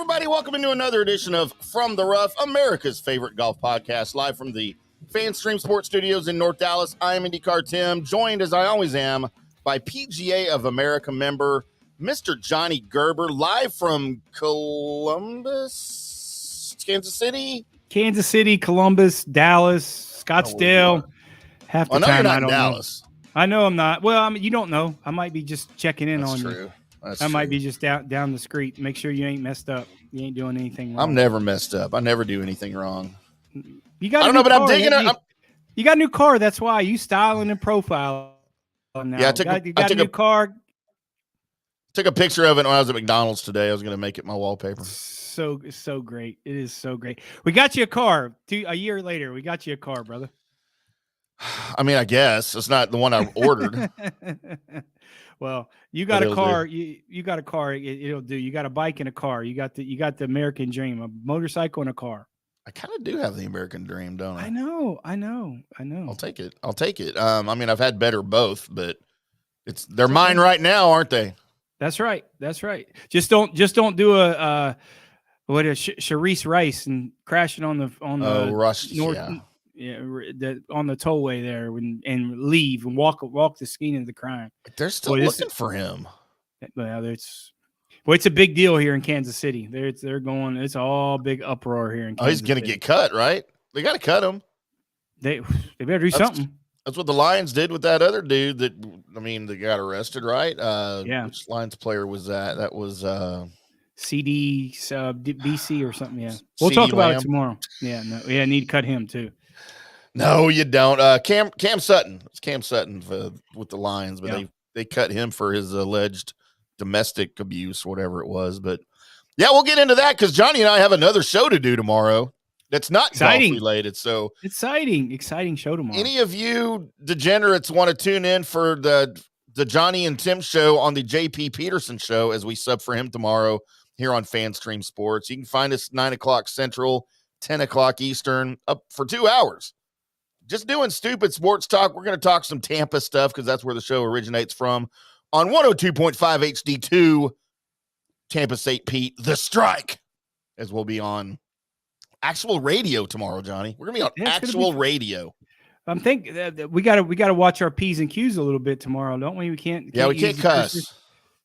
everybody. Welcome into another edition of From the Rough, America's favorite golf podcast, live from the FanStream Sports Studios in North Dallas. I am IndyCarTim, joined as I always am by PGA of America member Mr. Johnny Gerber, live from Columbus, Kansas City, Columbus, Dallas, Scottsdale. Half the I know time you're not I in don't Dallas. know. I know I'm not. Well, I mean, you don't know. I might be just checking in on you. That's I true. might be just down the street. Make sure you ain't messed up. You ain't doing anything wrong. I'm never messed up. I never do anything wrong. You got I don't know, but I'm digging it. You got a new car. That's why you styling and profiling now. Yeah, you got a new car. Took a picture of it when I was at McDonald's today. I was going to make it my wallpaper. So great. It is so great. We got you a car. A year later, we got you a car, brother. I mean, I guess it's not the one I ordered. Well, you got a car. You got a car. It'll do. You got a bike and a car. You got the American dream, a motorcycle and a car. I kind of do have the American dream, don't I? I know. I'll take it. I mean, I've had better both, but they're mine right now, aren't they? That's right. Just don't do a Charisse Rice and crash it on the Rush, north. Yeah, on the tollway there and leave and walk the scene of the crime. They're still looking for him. Well, it's a big deal here in Kansas City. They're going. It's all big uproar here in Kansas He's going to get cut, right? They got to cut him. They better do something. That's what the Lions did with that other dude that got arrested, right? Yeah. Which Lions player was that? That was CD BC or something. Yeah, we'll talk about it tomorrow. Yeah, need to cut him too. No, you don't. Cam Sutton. It's Cam Sutton with the Lions, but they cut him for his alleged domestic abuse, whatever it was. But yeah, we'll get into that because Johnny and I have another show to do tomorrow. That's not golf related. So exciting show tomorrow. Any of you degenerates want to tune in for the Johnny and Tim show on the JP Peterson show as we sub for him tomorrow here on FanStream Sports. You can find us 9:00 Central, 10:00 Eastern, up for 2 hours. Just doing stupid sports talk. We're going to talk some Tampa stuff because that's where the show originates from. On 102.5 HD2, Tampa St. Pete, The Strike, as we'll be on actual radio tomorrow, Johnny. We're going to be on actual radio. I'm thinking that we got to watch our P's and Q's a little bit tomorrow, don't we? We can't cuss.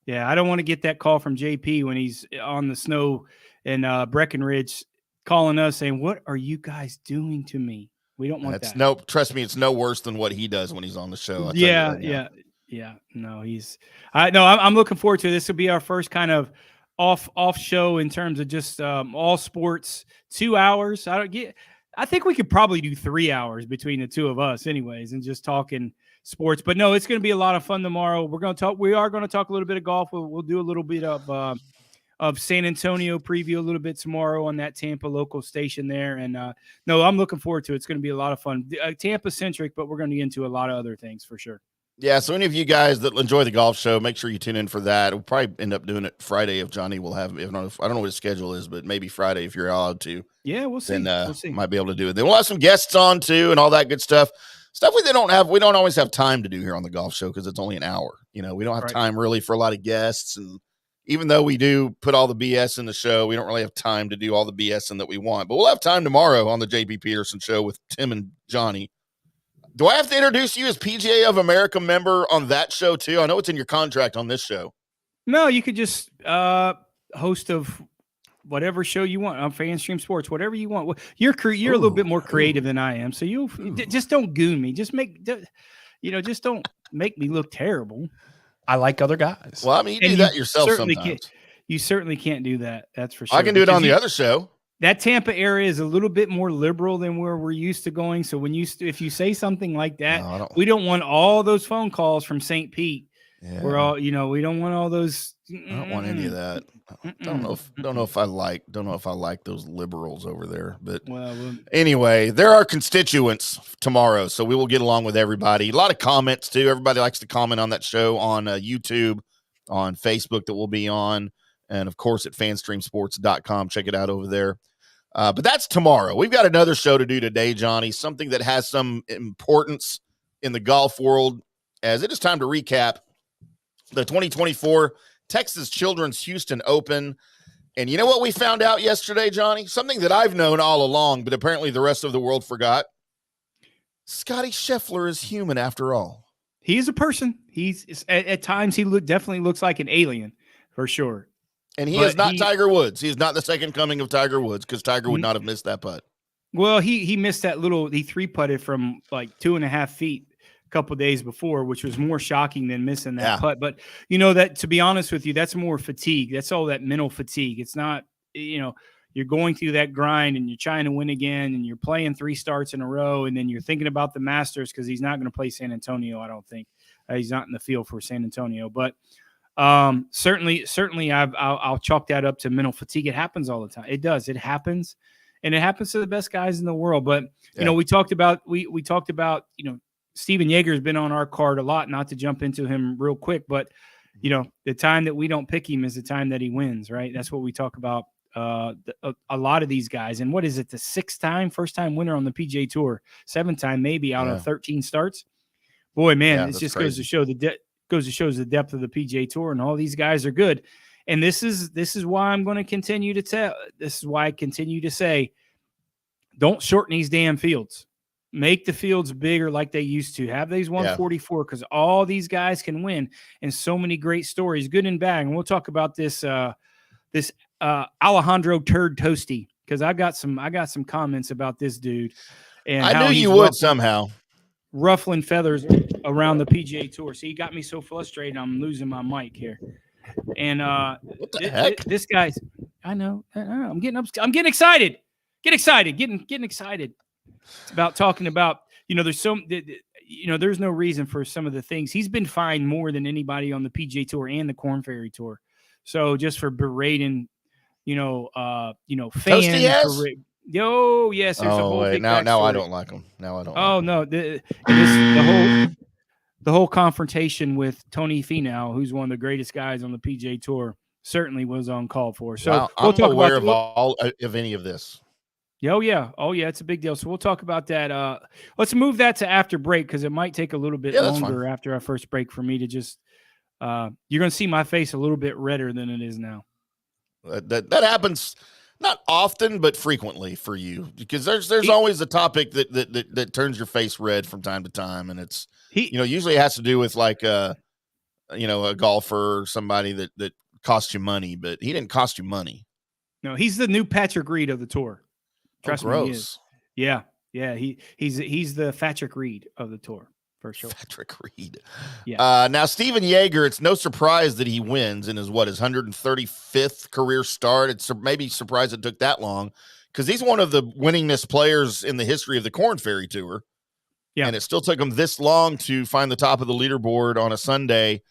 Yeah, I don't want to get that call from JP when he's on the snow in Breckenridge calling us saying, "What are you guys doing to me?" We don't want that. No, trust me, it's no worse than what he does when he's on the show. Yeah. No, I'm looking forward to it. This will be our first kind of off show in terms of just all sports. 2 hours. I think we could probably do 3 hours between the two of us, anyways, and just talking sports. But no, it's going to be a lot of fun tomorrow. We are going to talk a little bit of golf. We'll do a little bit of San Antonio preview a little bit tomorrow on that Tampa local station there. And no, I'm looking forward to it. It's going to be a lot of fun. Tampa centric, but we're going to get into a lot of other things for sure. Yeah. So any of you guys that enjoy the golf show, make sure you tune in for that. We'll probably end up doing it Friday if Johnny will have, I don't know what his schedule is, but maybe Friday if you're allowed to. Yeah, we'll see. Then might be able to do it. Then we'll have some guests on too and all that good stuff. Stuff we don't always have time to do here on the golf show because it's only an hour. We don't have time really for a lot of guests, and even though we do put all the BS in the show, we don't really have time to do all the BS in that we want. But we'll have time tomorrow on the JP Peterson show with Tim and Johnny. Do I have to introduce you as PGA of America member on that show too? I know it's in your contract on this show. No, you could just host of whatever show you want on FanStream Sports, whatever you want. You're a little bit more creative than I am, so you just don't goon me. Just just don't make me look terrible. I like other guys. Well, I mean, you do that yourself sometimes. You certainly can't do that. That's for sure. I can do it on the other show. That Tampa area is a little bit more liberal than where we're used to going. So if you say something like that, we don't want all those phone calls from St. Pete. Yeah. We're all, we don't want all those. I don't want any of that. Don't know if I like those liberals over there. But anyway, there are constituents tomorrow, so we will get along with everybody. A lot of comments too. Everybody likes to comment on that show on YouTube, on Facebook that we'll be on, and of course at fanstreamsports.com. Check it out over there. But that's tomorrow. We've got another show to do today, Johnny. Something that has some importance in the golf world, as it is time to recap the 2024 Texas Children's Houston Open. And you know what we found out yesterday, Johnny? Something that I've known all along, but apparently the rest of the world forgot. Scotty Scheffler is human after all. He is a person. At times he definitely looks like an alien, for sure. And he is not Tiger Woods. He is not the second coming of Tiger Woods, because Tiger would not have missed that putt. Well, he missed that he 3-putted from like 2.5 feet a couple days before, which was more shocking than missing that putt. But that, to be honest with you, that's more fatigue. That's all that mental fatigue. It's not, you're going through that grind and you're trying to win again and you're playing 3 starts in a row. And then you're thinking about the Masters, because he's not going to play San Antonio. I don't think he's not in the field for San Antonio, but certainly I'll chalk that up to mental fatigue. It happens all the time. It does. It happens. And it happens to the best guys in the world. But, we talked about, Stephan Jaeger has been on our card a lot, not to jump into him real quick, but, the time that we don't pick him is the time that he wins, right? That's what we talk about a lot of these guys. And what is it? The 6th time, first time winner on the PGA Tour, 7th time, maybe out of 13 starts. Boy, man, it just crazy. Goes to show the depth of the PGA Tour, and all these guys are good. And this is why I'm going to continue to tell. This is why I continue to say, don't shorten these damn fields. Make the fields bigger like they used to. Have these 144, because all these guys can win, and so many great stories, good and bad. And we'll talk about this Alejandro Turd Toasty, because I got some comments about this dude. And I knew you would somehow. Ruffling feathers around the PGA Tour. See, he got me so frustrated I'm losing my mic here. And what the heck? This guy's, I know. I'm getting excited. Getting excited. It's about talking about, there's no reason for some of the things. He's been fined more than anybody on the PGA Tour and the Korn Ferry Tour. So just for berating, fans. Yes. There's a whole big now I don't like him. Now I don't. Oh, no. The whole confrontation with Tony Finau, who's one of the greatest guys on the PGA Tour, certainly was uncalled for. So we'll talk aware of all of any of this. Oh yeah, it's a big deal. So we'll talk about that. Let's move that to after break, because it might take a little bit longer after our first break for me to just. You're going to see my face a little bit redder than it is now. That happens not often, but frequently for you, because there's always a topic that turns your face red from time to time, and it's usually it has to do with like a golfer or somebody that cost you money, but he didn't cost you money. No, he's the new Patrick Reed of the tour. Trust me, he is. Yeah. He's the Patrick Reed of the tour. For sure. Patrick Reed. Yeah. Now, Stephan Jaeger, it's no surprise that he wins in his 135th career start. It's maybe surprised it took that long, because he's one of the winningest players in the history of the Korn Ferry Tour. Yeah. And it still took him this long to find the top of the leaderboard on a Sunday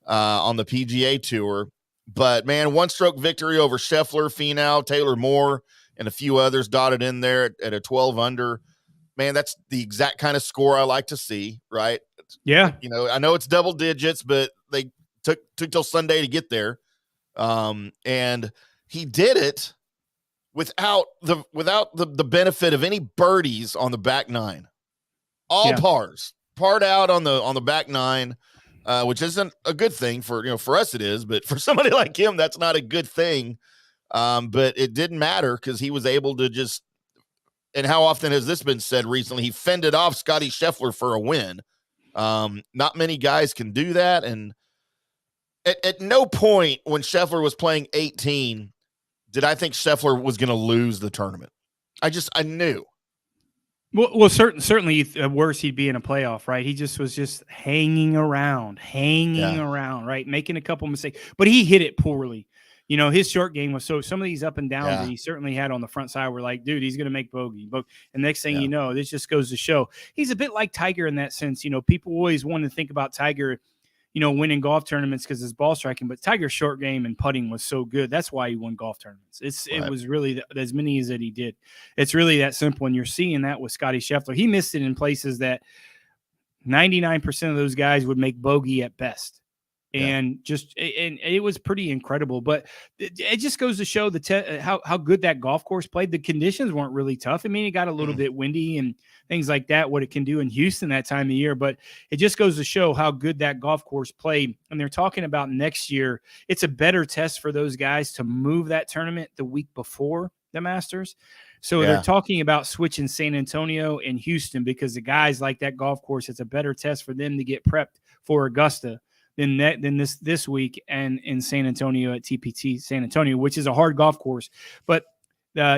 on the PGA Tour. But, man, 1-stroke victory over Scheffler, Finau, Taylor Moore, and a few others dotted in there at a 12 under. Man, that's the exact kind of score I like to see, right? Yeah. I know it's double digits, but they took till Sunday to get there. And he did it without the benefit of any birdies on the back nine. All pars. Parred out on the back nine, which isn't a good thing for us it is, but for somebody like him, that's not a good thing. But it didn't matter, because he was able to just, and how often has this been said recently? He fended off Scotty Scheffler for a win. Not many guys can do that. And at no point when Scheffler was playing 18 did I think Scheffler was going to lose the tournament. I knew. Well, certainly worse he'd be in a playoff, right? He just was hanging around, right? Making a couple mistakes, but he hit it poorly. His short game was some of these up and downs that he certainly had on the front side were like, dude, he's going to make bogey. And next thing you know, this just goes to show he's a bit like Tiger in that sense. People always want to think about Tiger, winning golf tournaments because his ball striking, but Tiger's short game and putting was so good. That's why he won golf tournaments. It was really as many as that he did. It's really that simple. And you're seeing that with Scotty Scheffler. He missed it in places that 99% of those guys would make bogey at best. And it was pretty incredible. But it just goes to show how good that golf course played. The conditions weren't really tough. I mean, it got a little bit windy and things like that, what it can do in Houston that time of year. But it just goes to show how good that golf course played. And they're talking about next year, it's a better test for those guys to move that tournament the week before the Masters. So they're talking about switching San Antonio and Houston because the guys like that golf course. It's a better test for them to get prepped for Augusta than this week and in San Antonio at TPT San Antonio, which is a hard golf course. But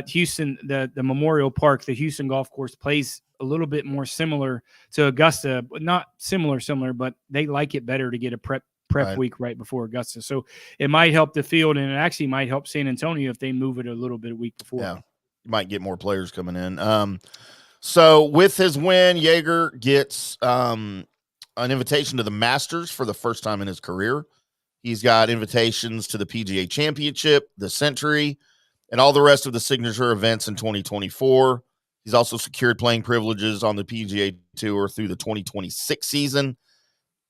Houston, the Memorial Park, the Houston golf course plays a little bit more similar to Augusta, but not similar, but they like it better to get a prep week right before Augusta. So it might help the field, and it actually might help San Antonio if they move it a little bit a week before. Yeah, you might get more players coming in. So with his win, Jaeger gets an invitation to the Masters for the first time in his career. He's got invitations to the PGA Championship, the Century, and all the rest of the signature events in 2024. He's also secured playing privileges on the PGA Tour through the 2026 season.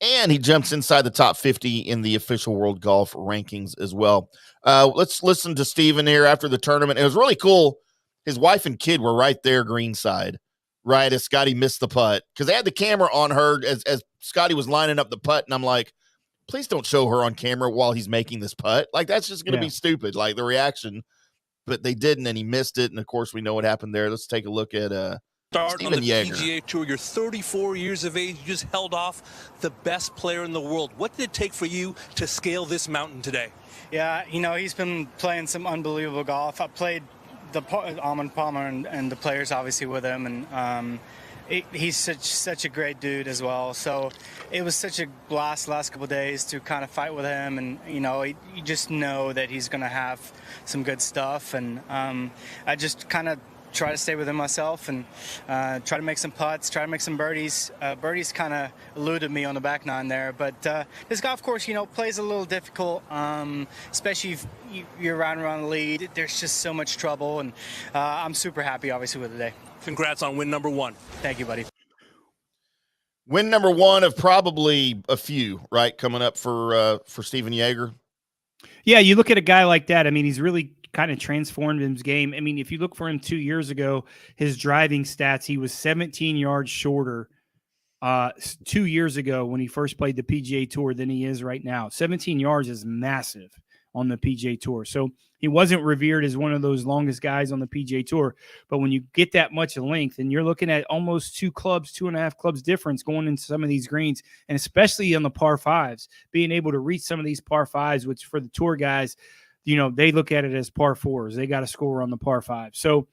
And he jumps inside the top 50 in the official world golf rankings as well. Let's listen to Stephan here after the tournament. It was really cool. His wife and kid were right there greenside, right as Scotty missed the putt, because they had the camera on her as Scotty was lining up the putt. And I'm like, please don't show her on camera while he's making this putt. Like, that's just going to be stupid, like the reaction. But they didn't, and he missed it. And, of course, we know what happened there. Let's take a look at Start on the Jaeger. PGA Tour. You're 34 years of age. You just held off the best player in the world. What did it take for you to scale this mountain today? Yeah, he's been playing some unbelievable golf. I played the Armand Palmer and the players obviously with him, and he's such a great dude as well. So it was such a blast last couple of days to kind of fight with him, and you just know that he's going to have some good stuff. And I just kind of try to stay within myself and try to make some putts, try to make some birdies. Birdies kind of eluded me on the back nine there, but this golf course, plays a little difficult, especially if you're riding around the lead. There's just so much trouble, and I'm super happy, obviously, with the day. Congrats on win number one. Thank you, buddy. Win number one of probably a few, right, coming up for Stephan Jaeger. Yeah, you look at a guy like that. I mean, he's really kind of transformed his game. I mean, if you look for him 2 years ago, his driving stats, he was 17 yards shorter 2 years ago when he first played the PGA Tour than he is right now. 17 yards is massive on the PGA Tour. So he wasn't revered as one of those longest guys on the PGA Tour. But when you get that much length, and you're looking at almost 2.5 clubs difference going into some of these greens, and especially on the par fives, being able to reach some of these par fives, which for the tour guys, they look at it as par fours. They got to score on the par five. So,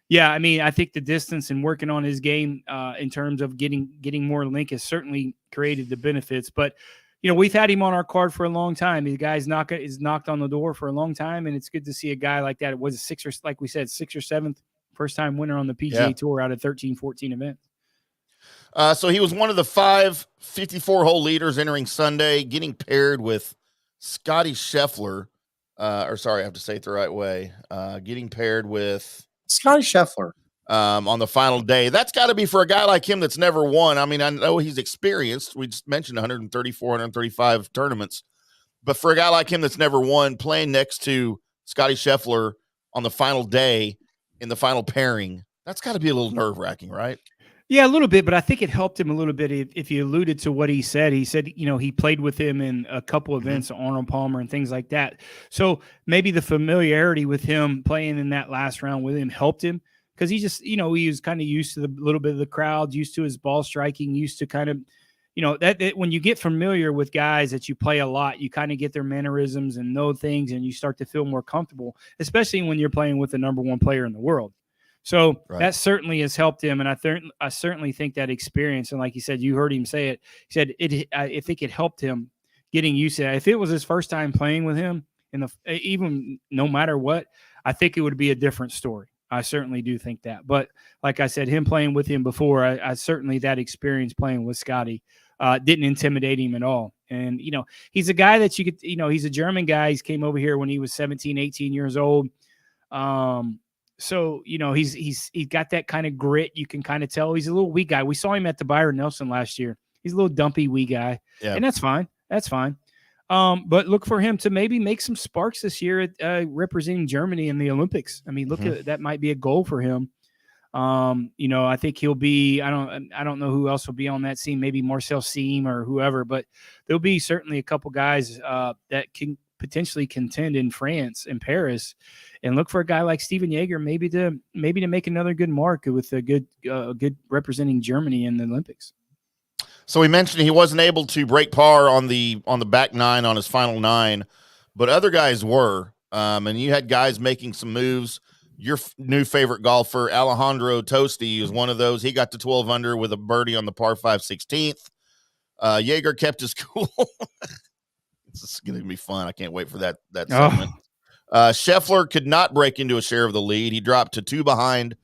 yeah, I mean, I think the distance and working on his game in terms of getting more length has certainly created the benefits. But, we've had him on our card for a long time. The guy's knocked on the door for a long time, and it's good to see a guy like that. It was like we said, sixth or seventh first-time winner on the PGA Tour out of 13, 14 events. So he was one of the 5 54-hole leaders entering Sunday, getting paired with Scotty Scheffler. I have to say it the right way. Getting paired with Scotty Scheffler on the final day. That's got to be for a guy like him that's never won. I mean, I know he's experienced. We just mentioned 134, 135 tournaments. But for a guy like him that's never won, playing next to Scotty Scheffler on the final day in the final pairing, that's got to be a little nerve-wracking, right? Yeah, a little bit, but I think it helped him a little bit. If you alluded to what he said, he played with him in a couple events, Arnold Palmer and things like that. So maybe the familiarity with him playing in that last round with him helped him, because he just, he was kind of used to the little bit of the crowd, used to his ball striking, used to kind of, that when you get familiar with guys that you play a lot, you kind of get their mannerisms and know things, and you start to feel more comfortable, especially when you're playing with the number one player in the world. So that certainly has helped him, and I certainly think that experience, and like you said, you heard him say it. He said I think it helped him getting used to that. If it was his first time playing with him, even no matter what, I think it would be a different story. I certainly do think that. But like I said, him playing with him before, I certainly that experience playing with Scotty didn't intimidate him at all. And he's a guy that you could, he's a German guy. He came over here when he was 17, 18 years old. So, he's got that kind of grit. You can kind of tell he's a little wee guy. We saw him at the Byron Nelson last year. He's a little dumpy wee guy. Yeah. And that's fine. That's fine. But look for him to maybe make some sparks this year at representing Germany in the Olympics. I mean, look at that might be a goal for him. I think he'll be. I don't know who else will be on that scene. Maybe Marcel Siem or whoever, but there'll be certainly a couple guys that can potentially contend in France and Paris. And look for a guy like Stephan Jaeger maybe to make another good mark with a good representing Germany in the Olympics. So we mentioned he wasn't able to break par on the back nine on his final nine, but other guys were. And you had guys making some moves. Your new favorite golfer, Alejandro Tosti, is one of those. He got to 12 under with a birdie on the par 5 16th. Jaeger kept his cool. This is going to be fun. I can't wait for that segment. Scheffler could not break into a share of the lead. He dropped to 2 behind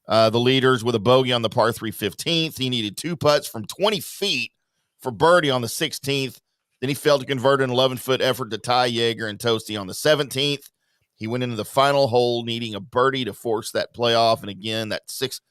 the leaders with a bogey on the par 3 15th. He needed 2 putts from 20 feet for birdie on the 16th. Then he failed to convert an 11-foot effort to tie Jaeger and Tosti on the 17th. He went into the final hole needing a birdie to force that playoff. And again, that 6.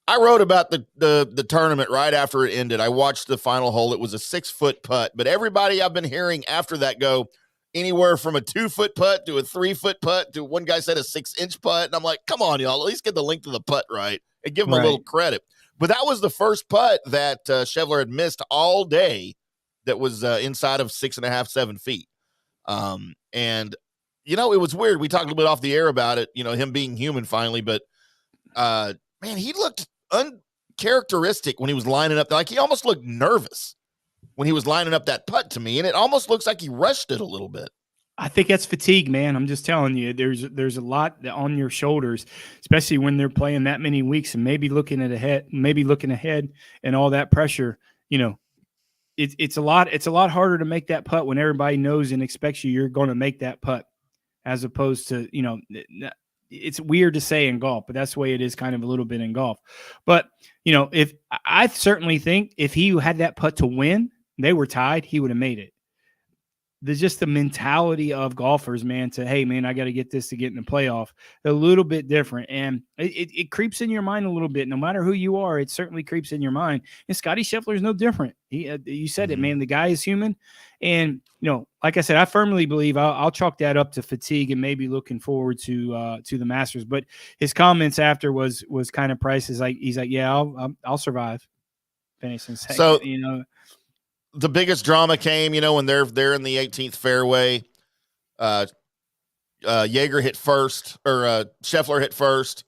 I wrote about the tournament right after it ended. I watched the final hole. It was a 6-foot putt, but everybody I've been hearing after that go anywhere from a 2-foot putt to a 3-foot putt to one guy said a 6-inch putt. And I'm like, come on, y'all, at least get the length of the putt right and give him a little credit. But that was the first putt that Scheffler had missed all day that was inside of 6.5, 7 feet. And, it was weird. We talked a little bit off the air about it, him being human finally, but man, he looked uncharacteristic when he was lining up. Like he almost looked nervous when he was lining up that putt to me, and it almost looks like he rushed it a little bit. I think that's fatigue, man. I'm just telling you, there's a lot on your shoulders, especially when they're playing that many weeks and maybe looking ahead and all that pressure. It's a lot harder to make that putt when everybody knows and expects you're going to make that putt, as opposed to, it's weird to say in golf, but that's the way it is kind of a little bit in golf. But, if I certainly think if he had that putt to win, they were tied, he would have made it. There's just the mentality of golfers, man, to, hey, man, I got to get this to get in the playoff. A little bit different. And it creeps in your mind a little bit. No matter who you are, it certainly creeps in your mind. And Scotty Scheffler is no different. You said it, man. The guy is human. And, like I said, I firmly believe I'll chalk that up to fatigue and maybe looking forward to the Masters. But his comments after was kind of Price. He's like, yeah, I'll survive. Finishing second, so, the biggest drama came, when they're in the 18th fairway. Jaeger hit first, or Scheffler hit first.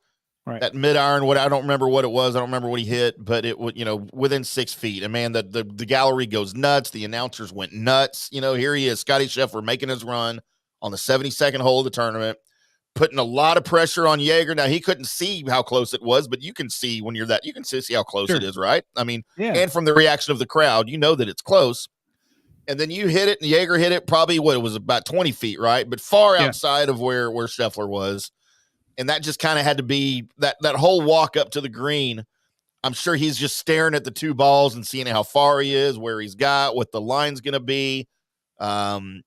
Right. At mid-iron, I don't remember what it was. I don't remember what he hit, but it was, within 6 feet. And man, the gallery goes nuts. The announcers went nuts. Here he is, Scotty Scheffler, making his run on the 72nd hole of the tournament, putting a lot of pressure on Jaeger. Now, he couldn't see how close it was, but you can see when you're that, you can see how close it is, right? I mean, and from the reaction of the crowd, that it's close. And then you hit it, and Jaeger hit it probably, it was about 20 feet, right? But far outside of where Scheffler was. And that just kind of had to be that whole walk up to the green. I'm sure he's just staring at the 2 balls and seeing how far he is, where he's got, what the line's going to be. And,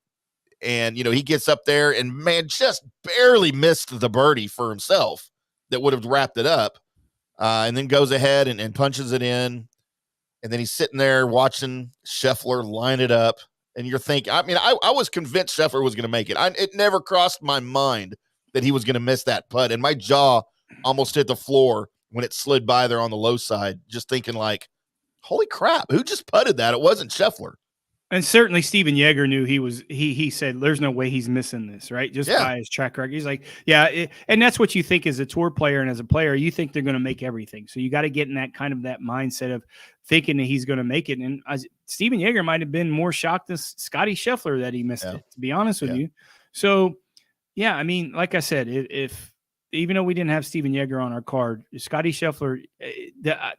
he gets up there and, man, just barely missed the birdie for himself that would have wrapped it up, and then goes ahead and punches it in. And then he's sitting there watching Scheffler line it up. And you're thinking, I was convinced Scheffler was going to make it. It never crossed my mind that he was going to miss that putt. And my jaw almost hit the floor when it slid by there on the low side, just thinking like, holy crap, who just putted that? It wasn't Scheffler. And certainly Stephan Jaeger knew he said, there's no way he's missing this, right? Just by his track record. He's like, and that's what you think as a tour player and as a player, you think they're going to make everything. So you got to get in that kind of that mindset of thinking that he's going to make it. And Stephan Jaeger might have been more shocked than Scotty Scheffler that he missed it, to be honest with you. So, yeah, like I said, if even though we didn't have Stephan Jaeger on our card, Scotty Scheffler,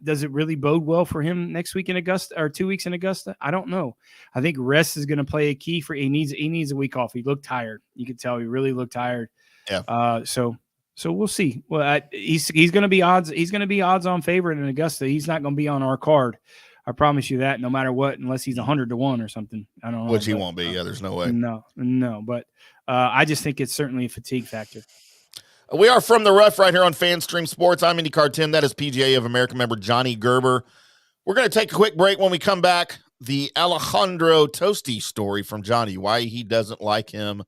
does it really bode well for him next week in Augusta or 2 weeks in Augusta? I don't know. I think rest is going to play a key for. He needs a week off. He looked tired. You could tell he really looked tired. Yeah. So we'll see. Well, he's going to be odds. He's going to be odds-on favorite in Augusta. He's not going to be on our card. I promise you that, no matter what, unless he's 100-1 or something. I don't know. Which he won't be. Yeah, there's no way. No. But I just think it's certainly a fatigue factor. We are from the rough right here on FanStream Sports. I'm IndyCarTim. That is PGA of America member Johnny Gerber. We're going to take a quick break. When we come back, the Alejandro Tosti story from Johnny, why he doesn't like him,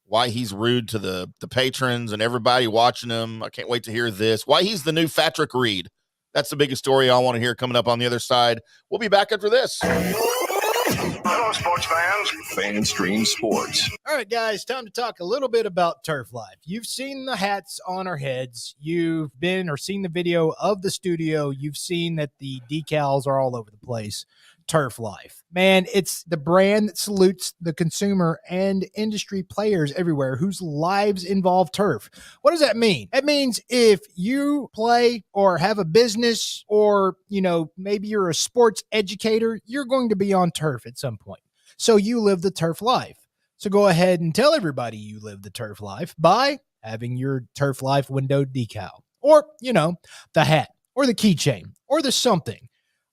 why he's rude to the patrons and everybody watching him. I can't wait to hear this. Why he's the new Patrick Reed. That's the biggest story I want to hear coming up on the other side. We'll be back after this. Hello, sports fans. FanStream Sports. All right, guys, time to talk a little bit about Turf Life. You've seen the hats on our heads. You've been or seen the video of the studio. You've seen that the decals are all over the place. Turf Life. Man, it's the brand that salutes the consumer and industry players everywhere whose lives involve turf. What does that mean? It means if you play or have a business or, maybe you're a sports educator, you're going to be on turf at some point. So you live the turf life. So go ahead and tell everybody you live the turf life by having your Turf Life window decal or, the hat or the keychain or the something.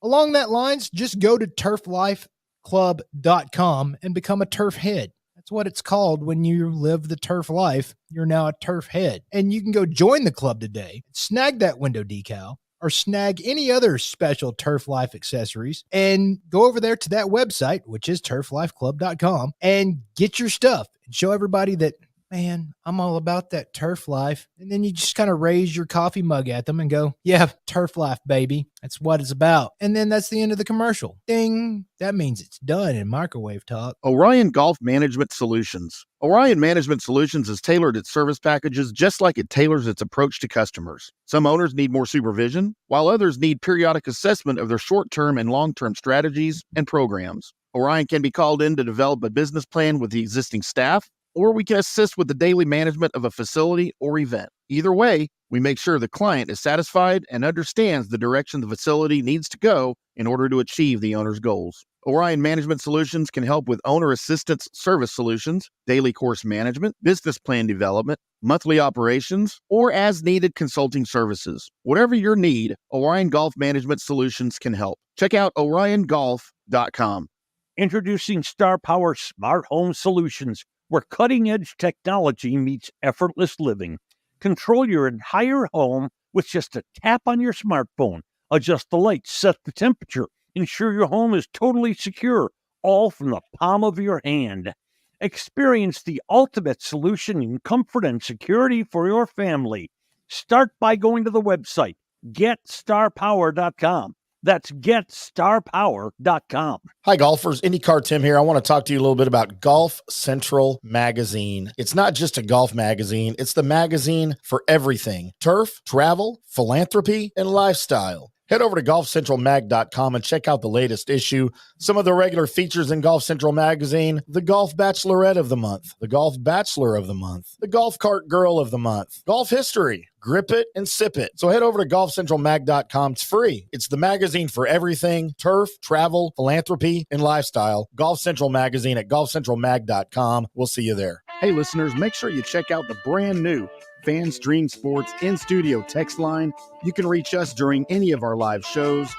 Along that lines, just go to turflifeclub.com and become a turf head. That's what it's called when you live the turf life. You're now a turf head. And you can go join the club today, snag that window decal, or snag any other special Turf Life accessories, and go over there to that website, which is turflifeclub.com, and get your stuff and show everybody that, man, I'm all about that turf life. And then you just kind of raise your coffee mug at them and go, yeah, turf life, baby. That's what it's about. And then that's the end of the commercial. Ding. That means it's done in microwave talk. Orion Golf Management Solutions. Orion Management Solutions has tailored its service packages just like it tailors its approach to customers. Some owners need more supervision, while others need periodic assessment of their short-term and long-term strategies and programs. Orion can be called in to develop a business plan with the existing staff, or we can assist with the daily management of a facility or event. Either way, we make sure the client is satisfied and understands the direction the facility needs to go in order to achieve the owner's goals. Orion Management Solutions can help with owner assistance service solutions, daily course management, business plan development, monthly operations, or as-needed consulting services. Whatever your need, Orion Golf Management Solutions can help. Check out oriongolf.com. Introducing Star Power Smart Home Solutions, where cutting-edge technology meets effortless living. Control your entire home with just a tap on your smartphone. Adjust the lights, set the temperature, ensure your home is totally secure, all from the palm of your hand. Experience the ultimate solution in comfort and security for your family. Start by going to the website, GetStarPower.com. That's GetStarPower.com. Hi, golfers. IndyCarTim here. I want to talk to you a little bit about Golf Central Magazine. It's not just a golf magazine. It's the magazine for everything. Turf, travel, philanthropy, and lifestyle. Head over to golfcentralmag.com and check out the latest issue. Some of the regular features in Golf Central Magazine: the Golf Bachelorette of the Month, the Golf Bachelor of the Month, the Golf Cart Girl of the Month, Golf History, Grip It and Sip It. So head over to golfcentralmag.com. It's free. It's the magazine for everything: turf, travel, philanthropy, and lifestyle. Golf Central Magazine at golfcentralmag.com. We'll see you there. Hey, listeners, make sure you check out the brand new FanStream Sports in-studio text line. You can reach us during any of our live shows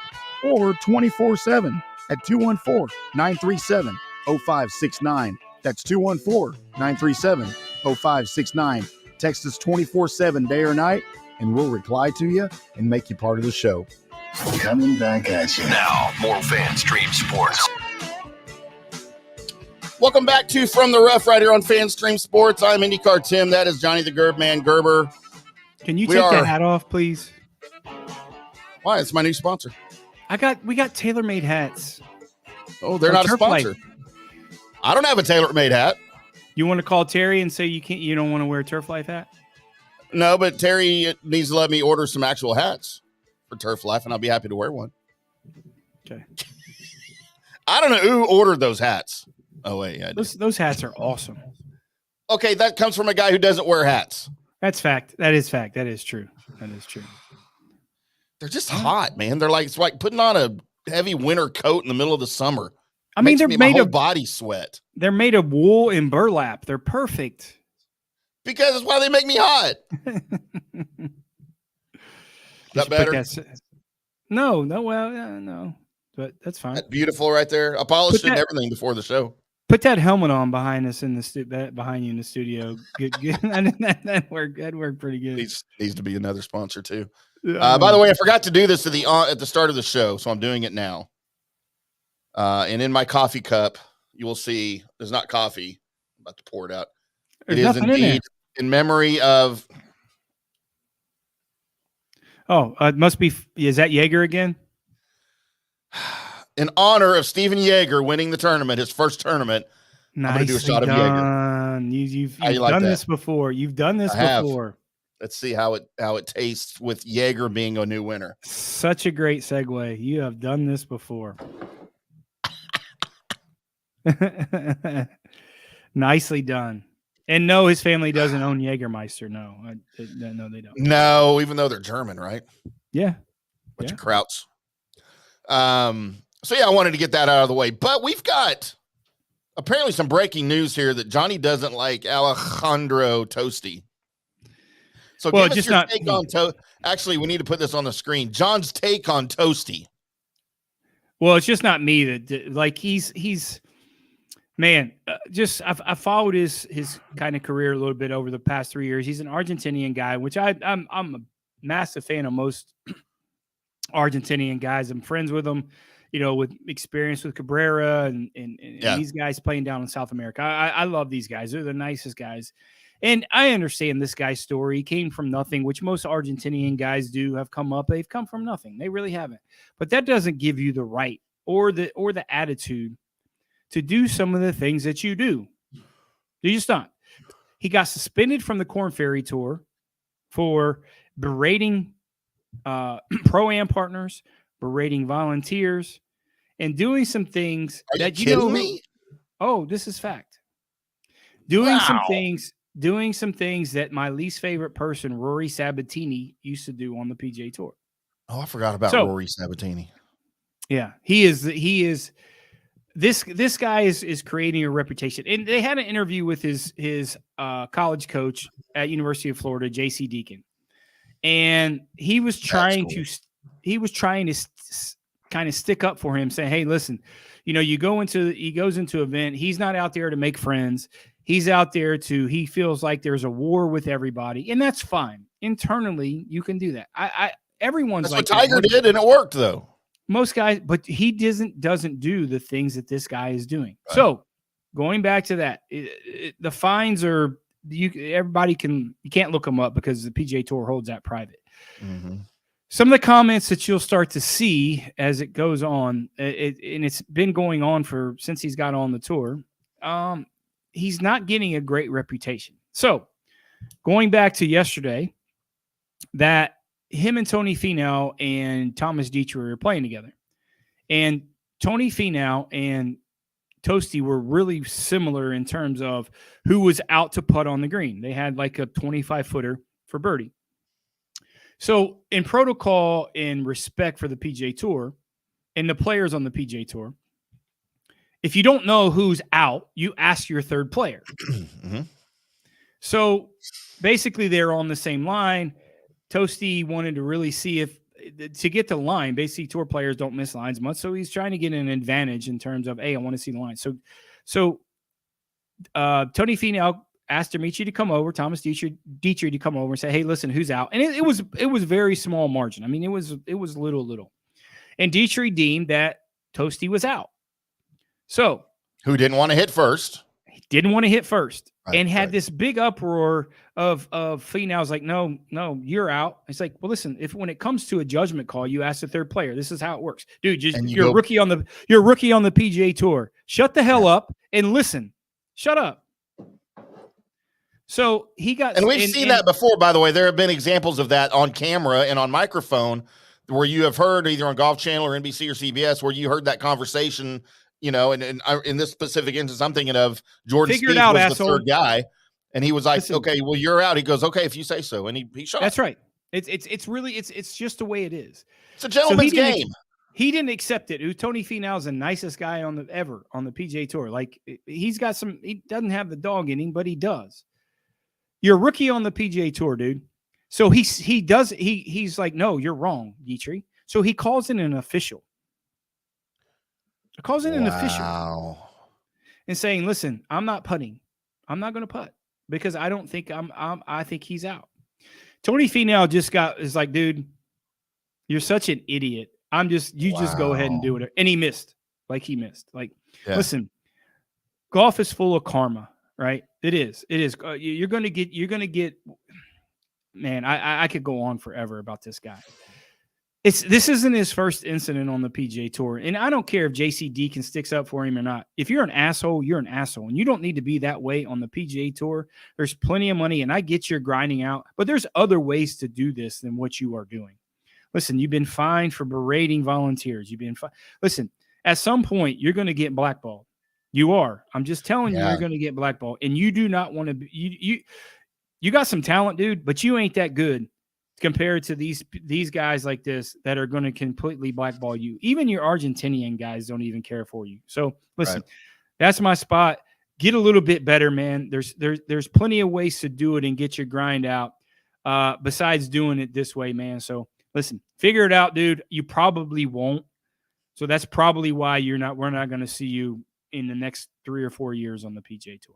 or 24/7 at 214-937-0569. That's 214-937-0569. Text us 24/7 day or night, and we'll reply to you and make you part of the show. Coming back at you. Now, more FanStream Sports. Welcome back to From the Rough right here on FanStream Sports. I'm IndyCar Tim. That is Johnny the Gerbman Gerber. Can you take that hat off, please? Why? It's my new sponsor. We got tailor-made hats. Oh, they're not a sponsor. Life. I don't have a tailor-made hat. You want to call Terry and say you don't want to wear a Turf Life hat? No, but Terry needs to let me order some actual hats for Turf Life, and I'll be happy to wear one. Okay. I don't know who ordered those hats. Oh, wait. Yeah, those hats are awesome. Okay, that comes from a guy who doesn't wear hats. That's fact. That is fact. That is true. That is true. They're just hot, man. It's like putting on a heavy winter coat in the middle of the summer. I mean, they're made of body sweat. They're made of wool and burlap. They're perfect. Because that's why they make me hot. That better? No. But that's fine. That's beautiful right there. I polished it and everything before the show. Put that helmet on behind us in the behind you in the studio. Good. that worked pretty good. Needs to be another sponsor too. By the way, I forgot to do this at the start of the show, so I'm doing it now. And in my coffee cup, you will see there's not coffee. I'm about to pour it out. There's It is nothing in there. indeed in memory of. Oh, it must be. Is that Jaeger again? In honor of Stephan Jaeger winning the tournament, his first tournament. I'm going to do a shot of Jaeger. done. You've How you like done that? this before. You've done this I have. before. Let's see how it tastes with Jaeger being a new winner. Such a great segue. You have done this before. Nicely done. And no, his family doesn't own Jägermeister. No, no, they don't. No, even though they're German, right? Yeah. Bunch of Krauts. So yeah, I wanted to get that out of the way. But we've got apparently some breaking news here that Johnny doesn't like Alejandro Tosti. So well, give us just your not take on Actually, we need to put this on the screen. John's take on Tosti. Well, it's just not me that like he's man. Just I've followed his kind of career a little bit over the past 3 years. He's an Argentinian guy, which I'm a massive fan of most Argentinian guys. I'm friends with them, with experience with Cabrera and these guys playing down in South America. I love these guys. They're the nicest guys. And I understand this guy's story. He came from nothing, which most Argentinian guys do have come up. They've come from nothing. They really haven't. But that doesn't give you the right or the attitude to do some of the things that you do. You just not. He got suspended from the Corn Ferry Tour for berating pro-am partners, berating volunteers, and doing some things that you know. Me? Oh, this is fact. Doing some things that my least favorite person, Rory Sabatini, used to do on the PGA Tour. Oh, I forgot about Rory Sabatini. Yeah, he is. This guy is creating a reputation. And they had an interview with his college coach at University of Florida, J.C. Deacon, and he was trying to kind of stick up for him, saying, "Hey, listen, he goes into an event. He's not out there to make friends. He's out there he feels like there's a war with everybody, and that's fine. Internally, you can do that. Everyone's that's like what Tiger did, and it worked though. Most guys, but he doesn't do the things that this guy is doing. Right. So going back to that, the fines are you can't look them up because the PGA Tour holds that private. Mm-hmm. Some of the comments that you'll start to see as it goes on, and it's been going on since he's got on the tour. He's not getting a great reputation. So going back to yesterday, that him and Tony Finau and Thomas Dietrich were playing together. And Tony Finau and Tosti were really similar in terms of who was out to putt on the green. They had like a 25-footer for birdie. So in protocol and respect for the PGA Tour and the players on the PGA Tour, if you don't know who's out, you ask your third player. Mm-hmm. So basically they're on the same line. Tosti wanted to really see to get the line. Basically, tour players don't miss lines much, so he's trying to get an advantage in terms of, hey, I want to see the line. So Tony Finau asked Amici to come over, Thomas Dietrich to come over and say, hey, listen, who's out? And it was very small margin. I mean, it was little. And Dietrich deemed that Tosti was out. So who didn't want to hit first? He didn't want to hit first. Right, and had this big uproar of Finau's like, no, you're out. It's like, well, listen, when it comes to a judgment call, you ask the third player. This is how it works, dude. You're a rookie on the PGA Tour. Shut the hell up and listen. Shut up. So he got, and we've seen that before. By the way, there have been examples of that on camera and on microphone where you have heard either on Golf Channel or NBC or CBS where you heard that conversation. And in this specific instance, I'm thinking of Jordan Spieth was asshole. The third guy, and he was like, listen, okay, well, you're out. He goes, okay, if you say so, and he shot. That's right. It's really just the way it is. It's a gentleman's game. He didn't accept it. Tony Finau is the nicest guy on the PGA Tour. Like he doesn't have the dog in him, but he does. You're a rookie on the PGA Tour, dude. So he's like, no, you're wrong, Dietrich. So he calls in an official. An official and saying, listen, I'm not putting. I'm not going to putt because I don't think I think he's out. Tony Finau is like, dude, you're such an idiot. Just go ahead and do it. And he missed. like he missed. Like, Yeah. listen, golf is full of karma, right? It is. You're going to get, man, I could go on forever about this guy. This isn't his first incident on the PGA Tour. And I don't care if JC Deacon sticks up for him or not. If you're an asshole, you're an asshole. And you don't need to be that way on the PGA Tour. There's plenty of money, and I get you're grinding out, but there's other ways to do this than what you are doing. Listen, you've been fined for berating volunteers. Listen, at some point, you're going to get blackballed. You are. I'm just telling you, you're going to get blackballed. And you do not want to be you got some talent, dude, but you ain't that good compared to these guys like this that are going to completely blackball you. Even your Argentinian guys don't even care for you. So listen, That's my spot. Get a little bit better, man. There's plenty of ways to do it and get your grind out besides doing it this way, man. So listen, figure it out, dude. You probably won't. So that's probably why we're not going to see you in the next 3 or 4 years on the PGA Tour.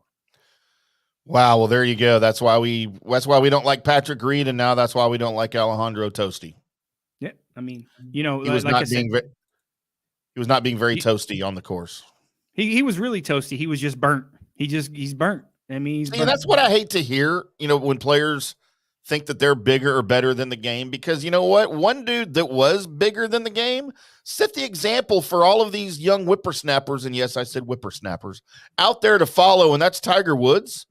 Wow. Well, there you go. That's why we don't like Patrick Reed, and now that's why we don't like Alejandro Tosti. Yeah, I mean, you know, he was not being very toasty on the course. He was really toasty. He was just burnt. He's burnt. I mean, that's what I hate to hear. You know, when players think that they're bigger or better than the game, because you know what? One dude that was bigger than the game set the example for all of these young whippersnappers, and yes, I said whippersnappers, out there to follow, and that's Tiger Woods.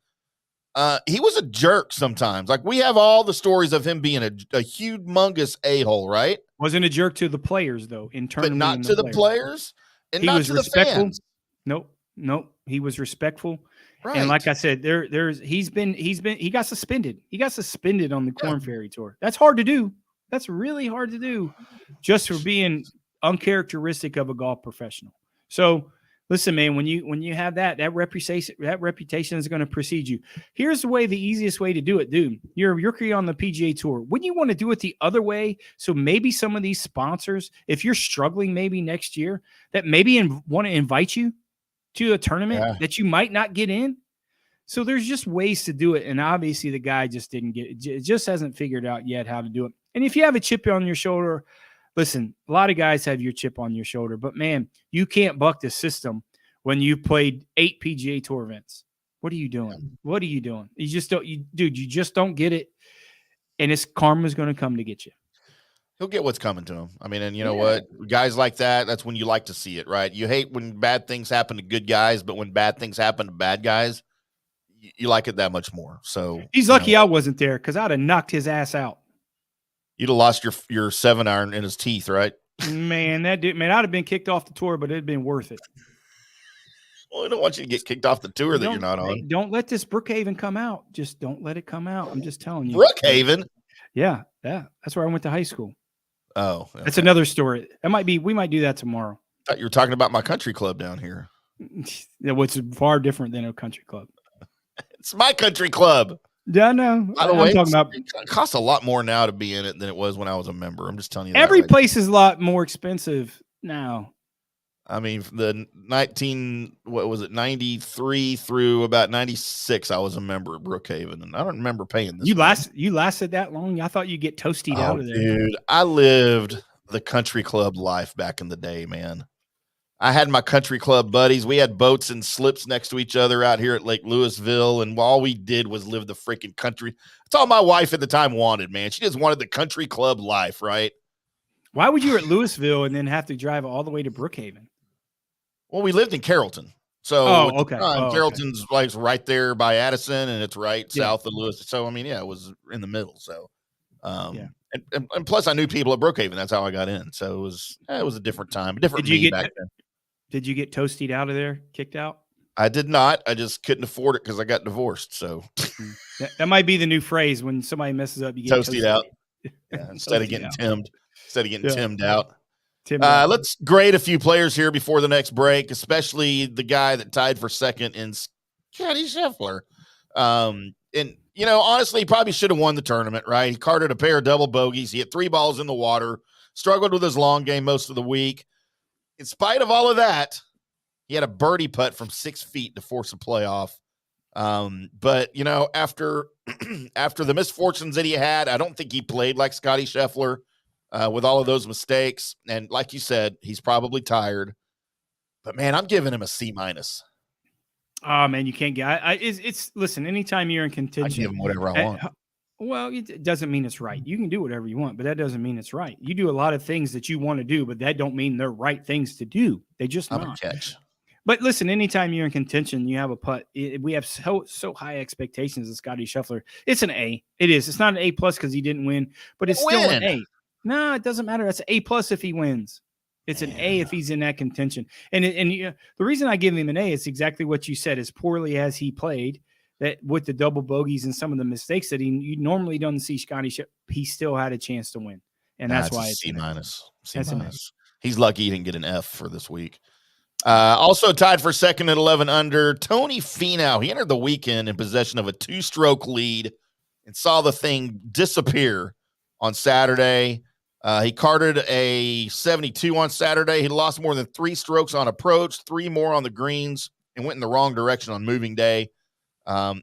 He was a jerk sometimes. Like, we have all the stories of him being a humongous a-hole, right? Wasn't a jerk to the players, though, in terms but not to the players, and he not was to respectful. the fans. Nope. He was respectful. Right. And like I said, he got suspended. He got suspended on the Korn Ferry Tour. That's hard to do. That's really hard to do, just for being uncharacteristic of a golf professional. So listen, man, when you have that reputation is going to precede you. Here's the easiest way to do it, dude. You're a rookie on the PGA Tour. Wouldn't you want to do it the other way? So maybe some of these sponsors, if you're struggling maybe next year, that maybe want to invite you to a tournament that you might not get in. So there's just ways to do it. And obviously the guy just didn't get it. It just hasn't figured out yet how to do it. And if you have a chip on your shoulder, listen, a lot of guys have your chip on your shoulder, but man, you can't buck the system when you played 8 PGA Tour events. What are you doing? What are you doing? You just don't, you just don't get it. And it's karma's going to come to get you. He'll get what's coming to him. I mean, and you know what? Guys like that, that's when you like to see it, right? You hate when bad things happen to good guys, but when bad things happen to bad guys, you like it that much more. So he's lucky I wasn't there, because I'd have knocked his ass out. You'd have lost your 7-iron in his teeth, right? Man, I'd have been kicked off the tour, but it'd been worth it. Well, I don't want you to get kicked off the tour that you're not on. Don't let this Brookhaven come out. Just don't let it come out. I'm just telling you. Brookhaven? Yeah. That's where I went to high school. Oh. Okay. That's another story. We might do that tomorrow. I thought you were talking about my country club down here. What's far different than a country club. It's my country club. Yeah, no. By the way, talking about, it costs a lot more now to be in it than it was when I was a member. I'm just telling you that. Every place is a lot more expensive now. I mean, the 93 through about 96, I was a member of Brookhaven, and I don't remember paying this. You lasted that long? I thought you'd get toasted out of there. Dude, I lived the country club life back in the day, man. I had my country club buddies. We had boats and slips next to each other out here at Lake Louisville, and all we did was live the freaking country. That's all my wife at the time wanted, man. She just wanted the country club life, right? Why would you at Louisville and then have to drive all the way to Brookhaven? Well, we lived in Carrollton. So Carrollton's like right there by Addison, and it's right south of Lewis. So, I mean, it was in the middle. So, and plus I knew people at Brookhaven. That's how I got in. So it was a different time, a different me back then. Did you get toasted out of there, kicked out? I did not. I just couldn't afford it because I got divorced. So that might be the new phrase when somebody messes up. You get toasted out. Yeah, instead of getting timmed out. Let's grade a few players here before the next break, especially the guy that tied for second in Scotty Scheffler. And, you know, honestly, he probably should have won the tournament, right? He carded a pair of double bogeys. He hit 3 balls in the water, struggled with his long game most of the week. In spite of all of that, he had a birdie putt from 6 feet to force a playoff. But, you know, after the misfortunes that he had, I don't think he played like Scotty Scheffler. With all of those mistakes. And like you said, he's probably tired. But man, I'm giving him a C minus. Oh man, you can't get. It's listen. Anytime you're in I contention, give him whatever I want. Well, it doesn't mean it's right. You can do whatever you want, but that doesn't mean it's right. You do a lot of things that you want to do, but that don't mean they're right things to do. They just I'm not. a catch. But listen, anytime you're in contention, you have a putt. We have so high expectations of Scotty Scheffler. It's an A. It is. It's not an A plus because he didn't win, but it's still an A. No, it doesn't matter. That's an A plus if he wins. It's an A if he's in that contention. And the reason I give him an A is exactly what you said. As poorly as he played, that with the double bogeys and some of the mistakes that you normally don't see Scotty Scheffler, he still had a chance to win, and that's why it's C minus. C that's minus. He's lucky he didn't get an F for this week. Also tied for second at 11 under, Tony Finau. He entered the weekend in possession of a 2-stroke lead and saw the thing disappear on Saturday. He carded a 72 on Saturday. He lost more than 3 strokes on approach, 3 more on the greens, and went in the wrong direction on moving day.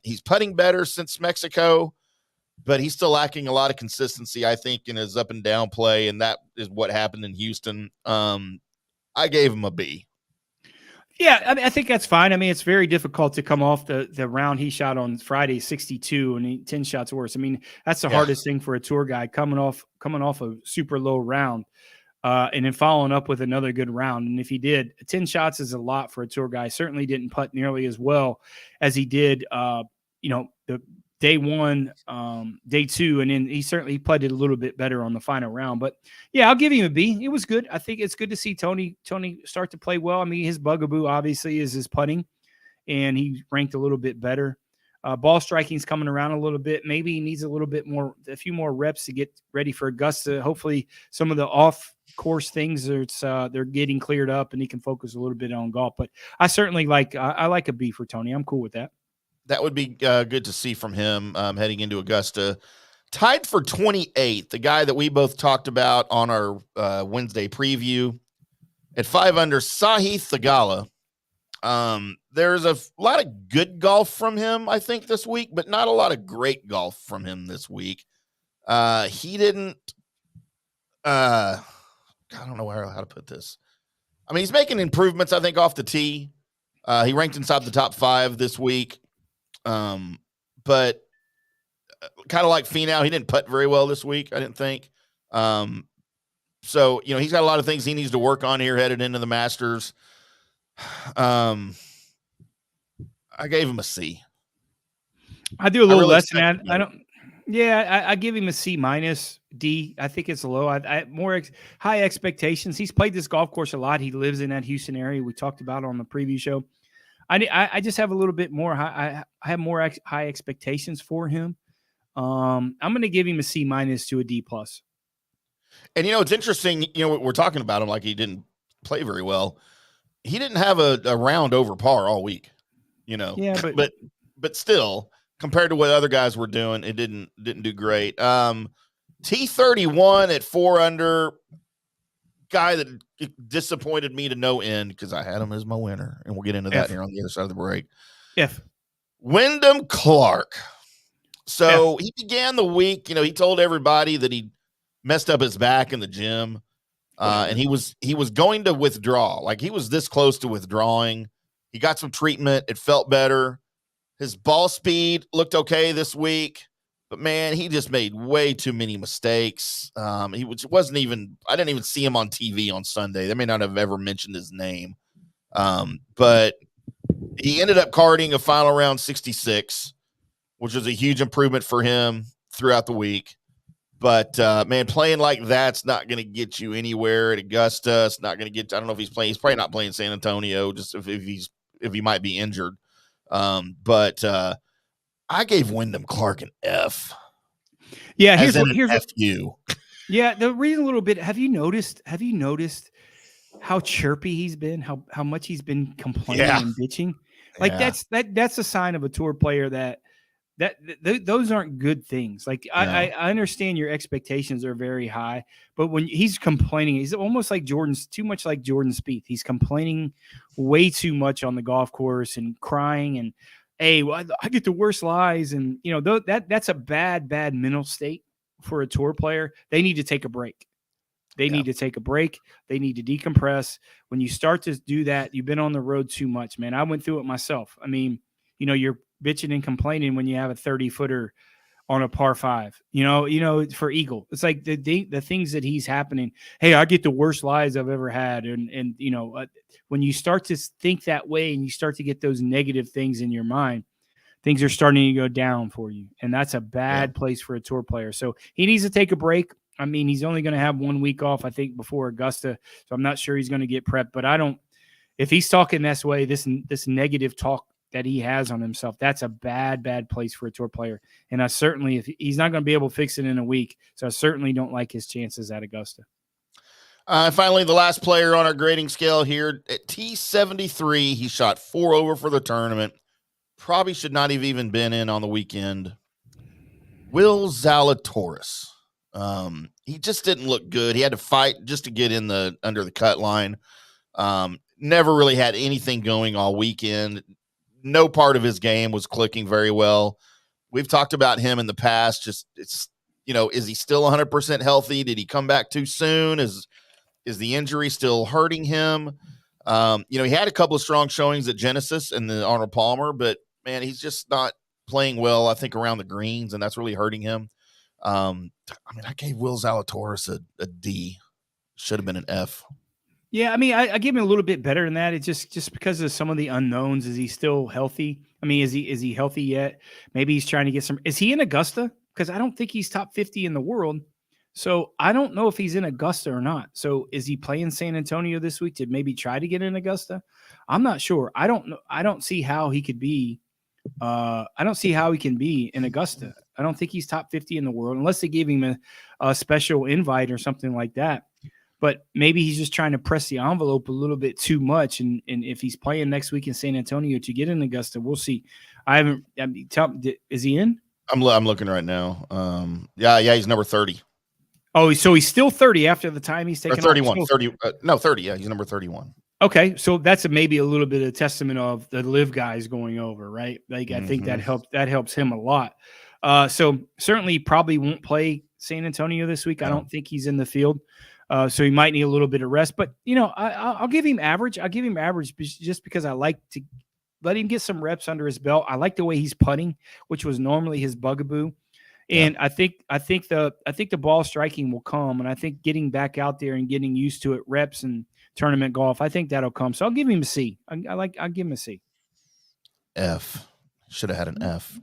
He's putting better since Mexico, but he's still lacking a lot of consistency, I think, in his up and down play, and that is what happened in Houston. I gave him a B. Yeah, I mean, I think that's fine. I mean, it's very difficult to come off the round he shot on Friday, 62, and 10 shots worse. I mean, that's the hardest thing for a tour guy coming off a super low round, and then following up with another good round. And if he did, 10 shots is a lot for a tour guy. Certainly didn't putt nearly as well as he did, the day one, day two, and then he putted a little bit better on the final round. But yeah, I'll give him a B. It was good. I think it's good to see Tony start to play well. I mean, his bugaboo obviously is his putting, and he ranked a little bit better. Ball striking's coming around a little bit. Maybe he needs a few more reps to get ready for Augusta. Hopefully some of the off course things they're getting cleared up and he can focus a little bit on golf. But I certainly I like a B for Tony. I'm cool with that. That would be good to see from him heading into Augusta. Tied for 28th, the guy that we both talked about on our Wednesday preview at 5 under, Sahith Theegala. There's a lot of good golf from him, I think, this week, but not a lot of great golf from him this week. He didn't I don't know how to put this. I mean, he's making improvements, I think, off the tee. He ranked inside the top 5 this week. But kind of like Finau, he didn't putt very well this week, I didn't think. So, he's got a lot of things he needs to work on here headed into the Masters. I gave him a C. I do a little less than that. I give him a C minus, D. I think it's low. I more high expectations. He's played this golf course a lot. He lives in that Houston area we talked about on the preview show. I just have a little bit more. I have more high expectations for him. I'm going to give him a C minus to a D plus. And it's interesting. We're talking about him like he didn't play very well. He didn't have a round over par all week. Yeah, but still, compared to what other guys were doing, it didn't do great. T31 at 4 under. Guy that disappointed me to no end because I had him as my winner, and we'll get into that here on the other side of the break. Wyndham Clark. So he began the week, he told everybody that he messed up his back in the gym, and he was going to withdraw. Like, he was this close to withdrawing. He got some treatment. It felt better. His ball speed looked okay this week. But man, he just made way too many mistakes. I didn't even see him on TV on Sunday. They may not have ever mentioned his name. But he ended up carding a final round 66, which was a huge improvement for him throughout the week. But man, playing like that's not going to get you anywhere at Augusta. It's not going to get. I don't know if he's playing. He's probably not playing San Antonio, just if he might be injured. But I gave Wyndham Clark an F. Yeah, here's FU. Yeah, the reason a little bit. Have you noticed how chirpy he's been? How much he's been complaining and bitching? Like that's a sign of a tour player that those aren't good things. Like I understand your expectations are very high, but when he's complaining, he's almost like too much like Jordan Spieth. He's complaining way too much on the golf course and crying and, hey, well, I get the worst lies. And, that's a bad mental state for a tour player. They need to take a break. They need to take a break. They need to decompress. When you start to do that, you've been on the road too much, man. I went through it myself. I mean, you're bitching and complaining when you have a 30-footer on a par 5, for eagle. It's like the things that he's happening. Hey, I get the worst lies I've ever had. And when you start to think that way and you start to get those negative things in your mind, things are starting to go down for you. And that's a bad place for a tour player. So he needs to take a break. I mean, he's only going to have 1 week off, I think, before Augusta. So I'm not sure he's going to get prepped, but if he's talking this way, this negative talk that he has on himself, that's a bad place for a tour player. And I certainly, if he's not going to be able to fix it in a week, so I certainly don't like his chances at Augusta. Finally, the last player on our grading scale here at T73, he shot 4 over for the tournament. Probably should not have even been in on the weekend. Will Zalatoris. He just didn't look good. He had to fight just to get in under the cut line. Never really had anything going all weekend. No part of his game was clicking very well. We've talked about him in the past. Is he still 100% healthy? Did he come back too soon? Is the injury still hurting him? He had a couple of strong showings at Genesis and the Arnold Palmer, but man, he's just not playing well, I think, around the greens, and that's really hurting him. I gave Will Zalatoris a D. Should have been an F. Yeah, I mean, I give him a little bit better than that. It's just because of some of the unknowns. Is he still healthy? I mean, is he healthy yet? Maybe he's trying to get some. Is he in Augusta? Because I don't think he's top 50 in the world. So I don't know if he's in Augusta or not. So is he playing San Antonio this week to maybe try to get in Augusta? I'm not sure. I don't know. I don't see how he could be. I don't see how he can be in Augusta. I don't think he's top 50 in the world unless they gave him a special invite or something like that. But maybe he's just trying to press the envelope a little bit too much. And if he's playing next week in San Antonio to get in Augusta, we'll see. Is he in? I'm looking right now. Yeah, he's number 30. Oh, so he's still 30 after the time he's taken 31. off. 30. 30. Yeah, he's number 31. Okay, so that's maybe a little bit of testament of the live guys going over, right? Like I think that helps him a lot. So certainly probably won't play San Antonio this week. I don't think he's in the field. So he might need a little bit of rest, but I'll give him average. I'll give him average just because I like to let him get some reps under his belt. I like the way he's putting, which was normally his bugaboo. And I think the ball striking will come, and I think getting back out there and getting used to it, reps and tournament golf, I think that'll come. So I'll give him a C. I'll give him a C. F. Should have had an F.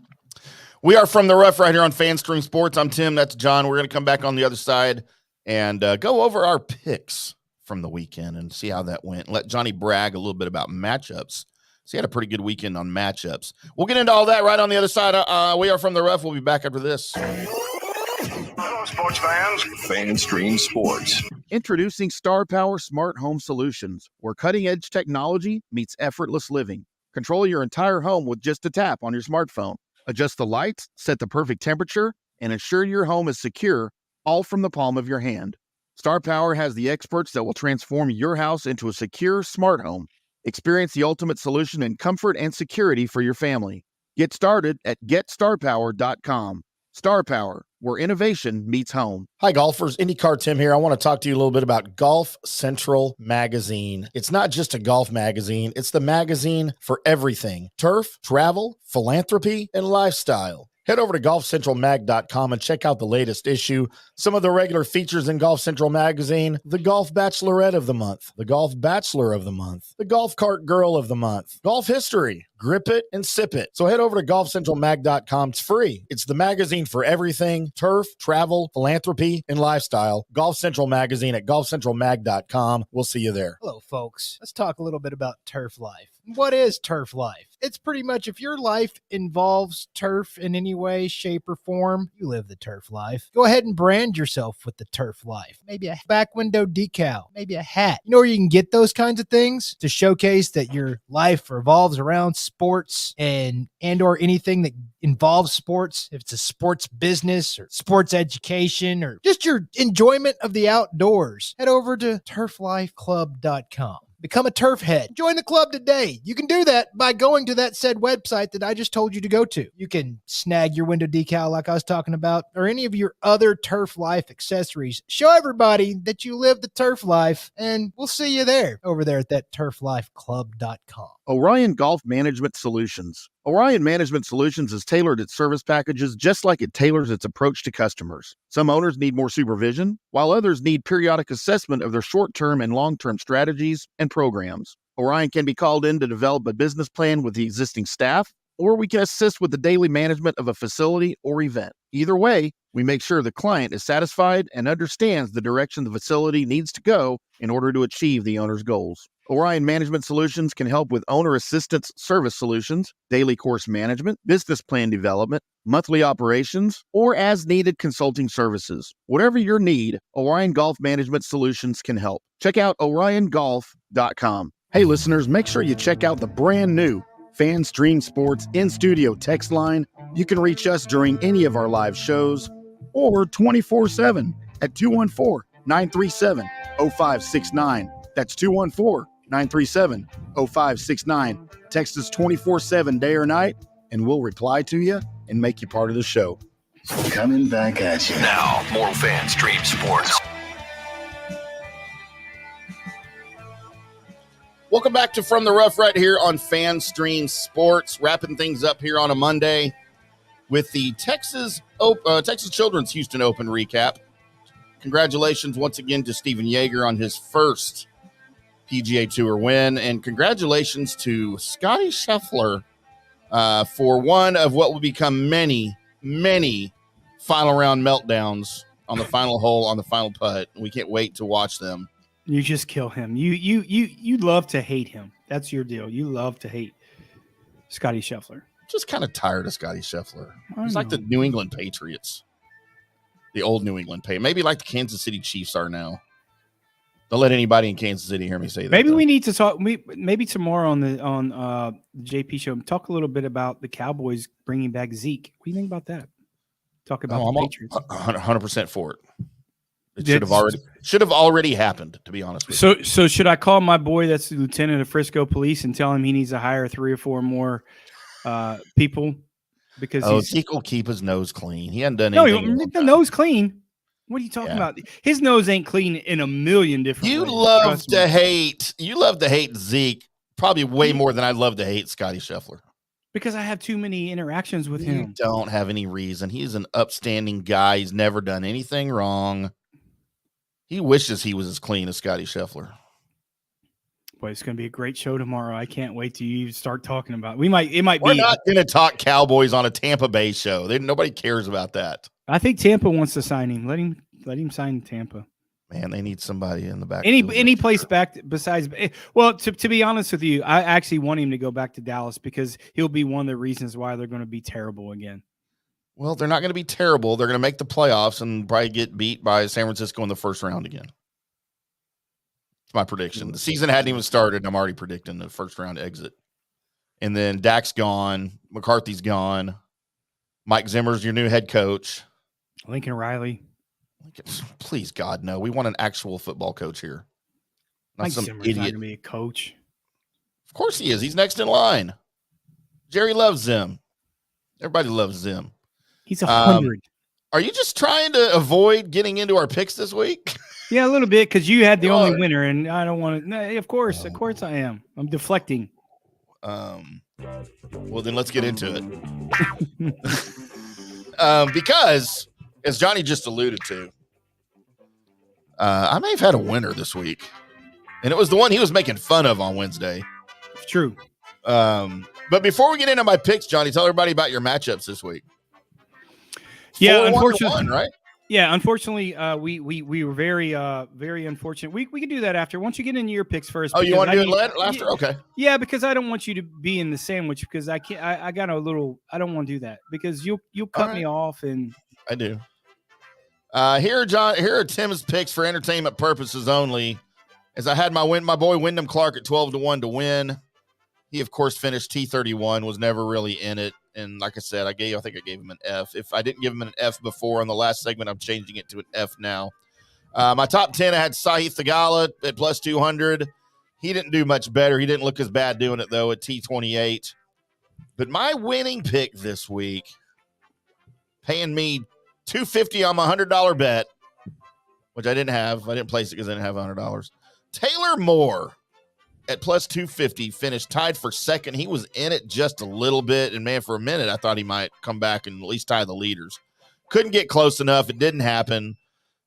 We are from the rough right here on FanStream Sports. I'm Tim. That's John. We're going to come back on the other side and go over our picks from the weekend and see how that went. Let Johnny brag a little bit about matchups. So he had a pretty good weekend on matchups. We'll get into all that right on the other side. We are from the rough. We'll be back after this. Hello, sports fans. FanStream Sports. Introducing Star Power Smart Home Solutions, where cutting-edge technology meets effortless living. Control your entire home with just a tap on your smartphone. Adjust the lights, set the perfect temperature, and ensure your home is secure, all from the palm of your hand. Star Power has the experts that will transform your house into a secure, smart home. Experience the ultimate solution in comfort and security for your family. Get started at GetStarPower.com. Star Power, where innovation meets home. Hi, golfers. IndyCarTim here. I want to talk to you a little bit about Golf Central Magazine. It's not just a golf magazine. It's the magazine for everything: turf, travel, philanthropy, and lifestyle. Head over to golfcentralmag.com and check out the latest issue. Some of the regular features in Golf Central Magazine: the Golf Bachelorette of the Month, the Golf Bachelor of the Month, the Golf Cart Girl of the Month, Golf History, Grip It and Sip It. So head over to golfcentralmag.com. It's free. It's the magazine for everything: turf, travel, philanthropy, and lifestyle. Golf Central Magazine at golfcentralmag.com. We'll see you there. Hello, folks. Let's talk a little bit about turf life. What is turf life? It's pretty much if your life involves turf in any way, shape, or form, you live the turf life. Go ahead and brand yourself with the turf life. Maybe a back window decal, maybe a hat. You know where you can get those kinds of things to showcase that your life revolves around sports and or anything that involves sports. If it's a sports business or sports education or just your enjoyment of the outdoors, head over to turflifeclub.com. Become a turf head. Join the club today. You can do that by going to that said website that I just told you to go to. You can snag your window decal like I was talking about, or any of your other Turf Life accessories. Show everybody that you live the turf life, and we'll see you there over there at that turflifeclub.com. Orion Golf Management Solutions. Orion Management Solutions has tailored its service packages just like it tailors its approach to customers. Some owners need more supervision, while others need periodic assessment of their short-term and long-term strategies and programs. Orion can be called in to develop a business plan with the existing staff, or we can assist with the daily management of a facility or event. Either way, we make sure the client is satisfied and understands the direction the facility needs to go in order to achieve the owner's goals. Orion Management Solutions can help with owner assistance service solutions, daily course management, business plan development, monthly operations, or as-needed consulting services. Whatever your need, Orion Golf Management Solutions can help. Check out oriongolf.com. Hey listeners, make sure you check out the brand new FanStream Sports in-studio text line. You can reach us during any of our live shows or 24/7 at 214-937-0569. That's 214-937-0569. Text us 24/7 day or night, and we'll reply to you and make you part of the show. Coming back at you. Now, more FanStream Sports. Welcome back to From the Rough right here on FanStream Sports. Wrapping things up here on a Monday with the Texas Children's Houston Open recap. Congratulations once again to Stephan Jaeger on his first PGA Tour win, and congratulations to Scottie Scheffler for one of what will become many, many final round meltdowns on the final hole on the final putt. We can't wait to watch them. You just kill him. You love to hate him. That's your deal. You love to hate Scottie Scheffler. Just kind of tired of Scottie Scheffler. He's like the New England Patriots, the old New England Patriots. Maybe like the Kansas City Chiefs are now. Don't let anybody in Kansas City hear me say that. Maybe we need to talk. Maybe tomorrow on the JP show, talk a little bit about the Cowboys bringing back Zeke. What do you think about that? Talk about the Patriots. 100% for it. It should have already happened, to be honest with you. So should I call my boy that's the lieutenant of Frisco Police and tell him he needs to hire 3 or 4 more people? Because Zeke will keep his nose clean. He hasn't done anything. No, the nose clean. What are you talking about? His nose ain't clean in a million different ways. You love to hate Zeke probably way more than I love to hate Scottie Scheffler. Because I have too many interactions with him. You don't have any reason. He's an upstanding guy. He's never done anything wrong. He wishes he was as clean as Scottie Scheffler. Boy, it's going to be a great show tomorrow. I can't wait to you start talking about. We're not going to talk Cowboys on a Tampa Bay show. Nobody cares about that. I think Tampa wants to sign him. Let him sign Tampa. Man, they need somebody in the back. Any place back besides. Well, to be honest with you, I actually want him to go back to Dallas because he'll be one of the reasons why they're going to be terrible again. Well, they're not going to be terrible. They're going to make the playoffs and probably get beat by San Francisco in the first round again. It's my prediction. The season hadn't even started. I'm already predicting the first round exit. And then Dak's gone. McCarthy's gone. Mike Zimmer's your new head coach. Lincoln Riley. Please, God, no. We want an actual football coach here. Not Mike some Zimmer's idiot. Not going to be a coach. Of course he is. He's next in line. Jerry loves Zim. Everybody loves Zim. He's 100. Are you just trying to avoid getting into our picks this week? Yeah, a little bit because you had the only winner, and I don't want to. No, of course I am. I'm deflecting. Well, then let's get into it. Because, as Johnny just alluded to, I may have had a winner this week, and it was the one he was making fun of on Wednesday. It's true. But before we get into my picks, Johnny, tell everybody about your matchups this week. Yeah, unfortunately, right? Yeah, unfortunately, we were very unfortunate. We can do that after. Once you get into your picks first. Oh, you want to do it after? Okay. Yeah, because I don't want you to be in the sandwich because I can't. I got a little. I don't want to do that because you'll cut me off and. I do. Here are Tim's picks for entertainment purposes only. As I had my boy Wyndham Clark at 12-1 to win. He of course finished T31. Was never really in it. And like I said, I think I gave him an F. If I didn't give him an F before on the last segment, I'm changing it to an F now. My top 10, I had Sahith Theegala at plus 200. He didn't do much better. He didn't look as bad doing it, though, at T28. But my winning pick this week, paying me $250 on my $100 bet, which I didn't have. I didn't place it because I didn't have $100. Taylor Moore at plus 250 finished tied for second. He was in it just a little bit. And, man, for a minute, I thought he might come back and at least tie the leaders. Couldn't get close enough. It didn't happen.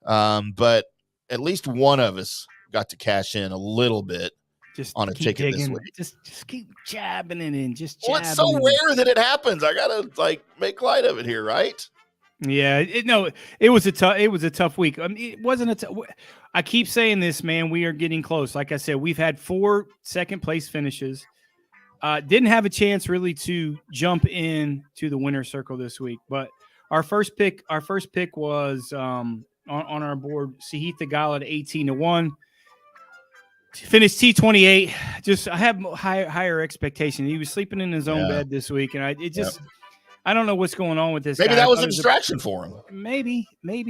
But at least one of us got to cash in a little bit. Just on a ticket digging. This week. Just keep jabbing it in. Just well, it's so rare that it happens. I gotta make light of it here, right? Yeah, it was a tough week. I mean, it wasn't I keep saying this, man. We are getting close. Like I said, we've had 4 second place finishes. Didn't have a chance really to jump in to the winner's circle this week, but our first pick was on our board. Sahith Theegala at 18-1. Finished T28. Just I have higher expectations. He was sleeping in his own bed this week, and I don't know what's going on with this. Maybe guy. that was a distraction for him. Maybe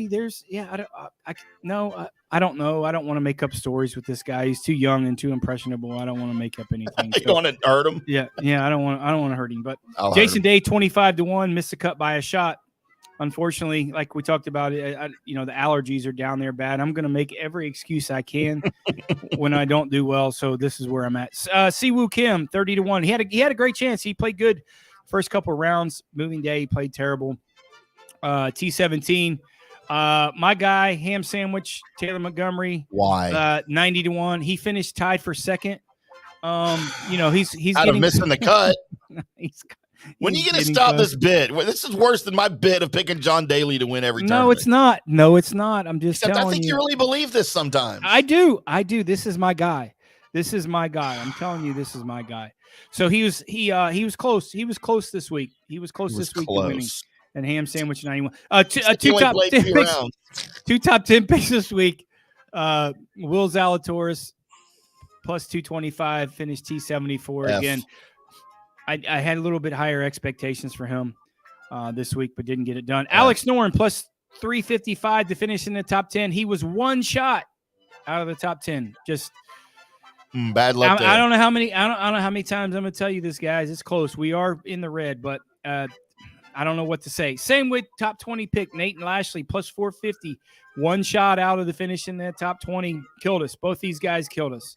there's I don't know. I don't want to make up stories with this guy. He's too young and too impressionable. I don't want to make up anything. You don't want to hurt him. Yeah. I don't want to hurt him. But Jason Day 25-1 missed the cut by a shot. Unfortunateylike we talked about, the allergies are down there bad. I'm going to make every excuse I can when I don't do well. So this is where I'm at. Siwoo Kim 30-1. He had a great chance. He played good first couple of rounds. Moving day, he played terrible. T17. My guy, Ham Sandwich, Taylor Montgomery. Why? 90-1. He finished tied for second. He's out of missing the cut. When are you going to stop close. this bid? This is worse than my bid of picking John Daly to win every time. No, it's not. I'm just telling you. I think you really believe this sometimes. I do. This is my guy. I'm telling you, this is my guy. So he was close. He was close this week. To winning. And Ham Sandwich 91. Two top 10 picks this week. Will Zalatoris plus 225, finished T74 again. I had a little bit higher expectations for him this week, but didn't get it done. Alex Noren plus 355 to finish in the top 10. He was one shot out of the top 10. Just bad luck. I don't know how many. I don't know how many times I'm going to tell you this, guys. It's close. We are in the red, but I don't know what to say. Same with top 20 pick Nate and Lashley plus 450. One shot out of the finish in the top 20 killed us. Both these guys killed us.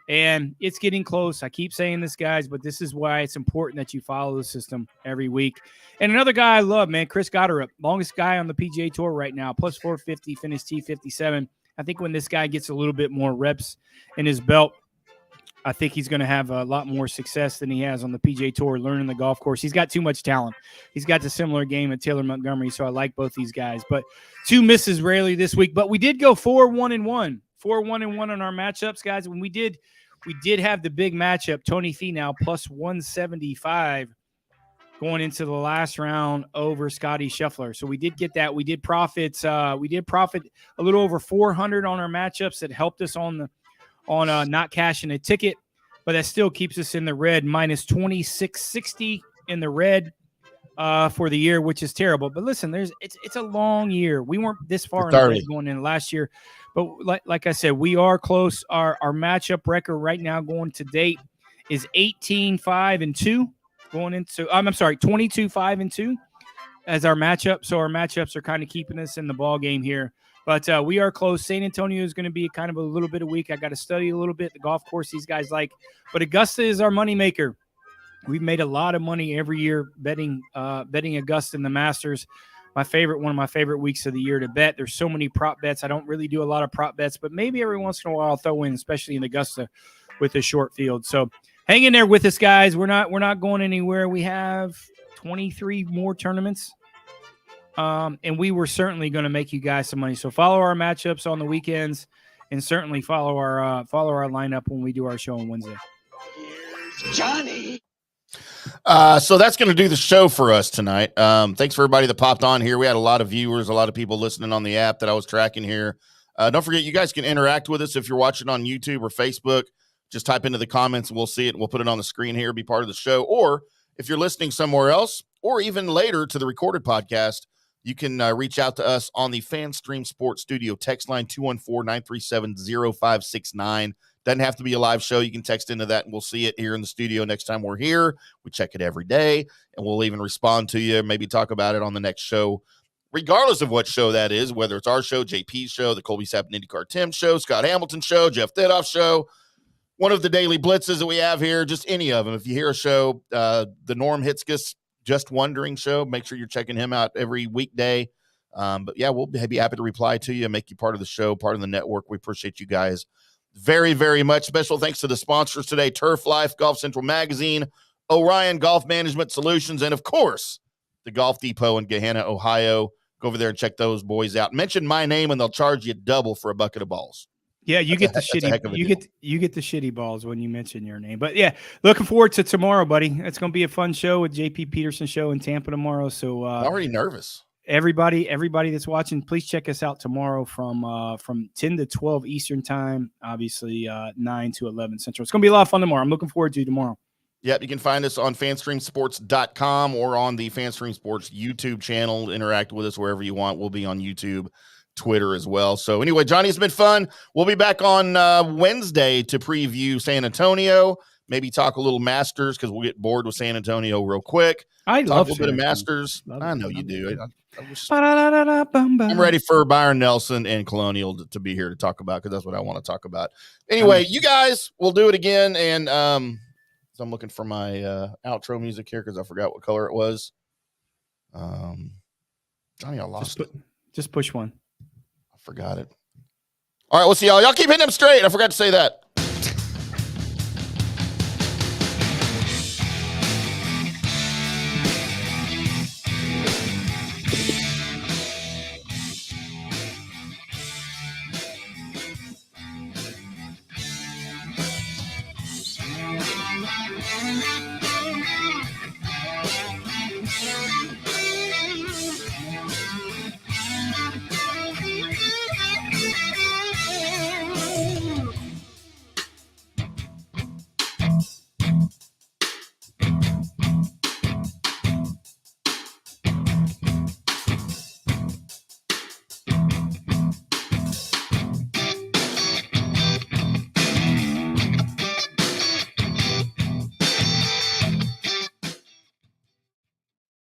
And it's getting close. I keep saying this, guys, but this is why it's important that you follow the system every week. And another guy I love, man, Chris Gotterup, longest guy on the PGA Tour right now, plus 450, finished T57. I think when this guy gets a little bit more reps in his belt, I think he's going to have a lot more success than he has on the PGA Tour learning the golf course. He's got too much talent. He's got the similar game of Taylor Montgomery, so I like both these guys. But 2 misses rarely this week. But we did go 4-1-1. 4-1-1 on our matchups, guys. When we did have the big matchup, Tony Finau plus 175 going into the last round over Scotty Scheffler. So we did get that. We did profit a little over 400 on our matchups. That helped us on not cashing a ticket, but that still keeps us in the red, minus 2660 in the red for the year, which is terrible. But listen, it's a long year. We weren't this far in the red going in last year. But like I said, we are close. Our matchup record right now going to date is 18-5-2 going into. I'm sorry, 22-5-2 as our matchup. So our matchups are kind of keeping us in the ball game here. But we are close. San Antonio is going to be kind of a little bit of week. I got to study a little bit the golf course these guys like. But Augusta is our moneymaker. We've made a lot of money every year betting Augusta in the Masters. One of my favorite weeks of the year to bet. There's so many prop bets. I don't really do a lot of prop bets, but maybe every once in a while I'll throw in, especially in Augusta with a short field. So hang in there with us, guys. We're not going anywhere. We have 23 more tournaments. And we were certainly going to make you guys some money. So follow our matchups on the weekends and certainly follow our lineup when we do our show on Wednesday. Here's Johnny. So that's going to do the show for us tonight. Thanks for everybody that popped on here. We had a lot of viewers, a lot of people listening on the app that I was tracking here. Don't forget, you guys can interact with us if you're watching on YouTube or Facebook. Just type into the comments and we'll see it. And we'll put it on the screen here, be part of the show. Or if you're listening somewhere else, or even later to the recorded podcast, you can reach out to us on the FanStream Sports Studio text line 214-937-0569. Doesn't have to be a live show. You can text into that, and we'll see it here in the studio next time we're here. We check it every day, and we'll even respond to you, maybe talk about it on the next show, regardless of what show that is, whether it's our show, JP's show, the Colby Sapp and IndyCarTim show, Scott Hamilton show, Jeff Thidoff show, one of the daily blitzes that we have here, just any of them. If you hear a show, the Norm Hitzkes Just Wondering show, make sure you're checking him out every weekday. But yeah, we'll be happy to reply to you and make you part of the show, part of the network. We appreciate you guys very, very much. Special thanks to the sponsors today, Turf Life, Golf Central Magazine, Orion Golf Management Solutions, and of course, the Golf Depot in Gahanna, Ohio. Go over there and check those boys out. Mention my name and they'll charge you double for a bucket of balls. Yeah, you get the shitty. You get the shitty balls when you mention your name. But yeah, looking forward to tomorrow, buddy. It's going to be a fun show with JP Peterson show in Tampa tomorrow. So I'm already nervous. Everybody that's watching, please check us out tomorrow from 10 to 12 Eastern time. Obviously, 9 to 11 Central. It's going to be a lot of fun tomorrow. I'm looking forward to tomorrow. Yep, you can find us on fanstreamsports.com or on the Fanstream Sports YouTube channel. Interact with us wherever you want. We'll be on YouTube, Twitter as well. So anyway, Johnny, it's been fun. We'll be back on Wednesday to preview San Antonio, maybe talk a little Masters because we'll get bored with San Antonio real quick. I love a little bit of Masters. I know you do. I'm ready for Byron Nelson and Colonial to be here to talk about because that's what I want to talk about. Anyway, you guys, we'll do it again. And so I'm looking for my outro music here because I forgot what color it was. Johnny, I lost it. Just push one. I forgot it. All right, we'll see y'all. Y'all keep hitting them straight. I forgot to say that.